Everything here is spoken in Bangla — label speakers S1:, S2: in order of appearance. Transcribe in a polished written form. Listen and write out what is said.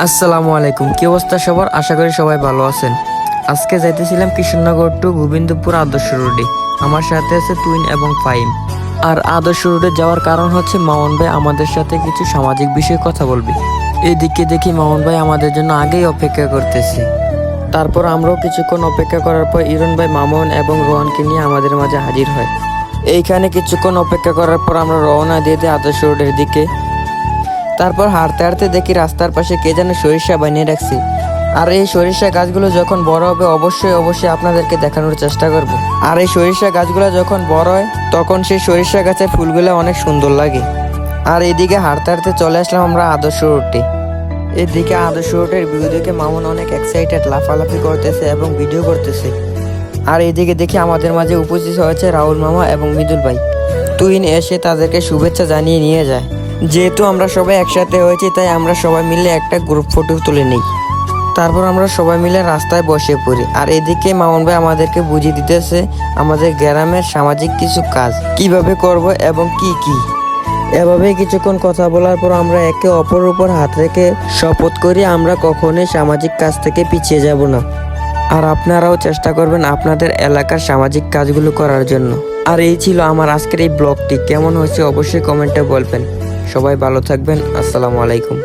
S1: আসসালামু আলাইকুম, কি অবস্থা সবার? আশা করি সবাই ভালো আছেন। আজকে যাইতেছিলাম কৃষ্ণনগর টু গোবিন্দপুর আদর্শ রোডে। আমার সাথে আছে তুইন এবং ফাইম। আর আদর্শ রোডে যাওয়ার কারণ হচ্ছে মামুন ভাই আমাদের সাথে কিছু সামাজিক বিষয়ে কথা বলবে। এদিকে দেখি মামুন ভাই আমাদের জন্য আগেই অপেক্ষা করতেছে। তারপর আমরাও কিছুক্ষণ অপেক্ষা করার পর ইরন ভাই মামুন এবং রোহনকে নিয়ে আমাদের মাঝে হাজির হয়। এইখানে কিছুক্ষণ অপেক্ষা করার পর আমরা রওনা দিয়ে দিই আদর্শ রোডের দিকে। তারপর হাঁটতে হাঁটতে দেখি রাস্তার পাশে কে যেন সরিষা বানিয়ে রাখছে। আর এই সরিষা গাছগুলো যখন বড় হবে অবশ্যই আপনাদেরকে দেখানোর চেষ্টা করব। আর এই সরিষা গাছগুলো যখন বড় হয় তখন সেই সরিষা গাছের ফুলগুলো অনেক সুন্দর লাগে। আর এদিকে হাঁটতে হাঁটতে চলে আসলাম আমরা আদর্শ রোডে। এদিকে আদর্শ রোডের ভিউ দেখে মামুন অনেক এক্সাইটেড, লাফালাফি করতেছে এবং ভিডিও করতেছে। আর এদিকে দেখি আমাদের মাঝে উপস্থিত হয়েছে রাহুল মামা এবং মৃদুল ভাই। তুহিন এসে তাদেরকে শুভেচ্ছা জানিয়ে নিয়ে যায়। যেহেতু আমরা সবাই একসাথে হয়েছি তাই আমরা সবাই মিলে একটা গ্রুপ ফটো তুলে নিই। তারপর আমরা সবাই মিলে রাস্তায় বসে পড়ি। আর এদিকে মামুন ভাই আমাদেরকে বুঝিয়ে দিতেছে আমাদের গ্রামের সামাজিক কিছু কাজ কিভাবে করব এবং কি কি। এভাবে কিছুক্ষণ কথা বলার পর আমরা একে অপরের উপর হাত রেখে শপথ করি আমরা কখনোই সামাজিক কাজ থেকে পিছিয়ে যাব না। আর আপনারাও চেষ্টা করবেন আপনাদের এলাকার সামাজিক কাজগুলো করার জন্য। আর এই ছিল আমার আজকের এই ব্লগটি। কেমন হয়েছে অবশ্যই কমেন্টে বলবেন। সবাই ভালো থাকবেন। আসসালামু আলাইকুম।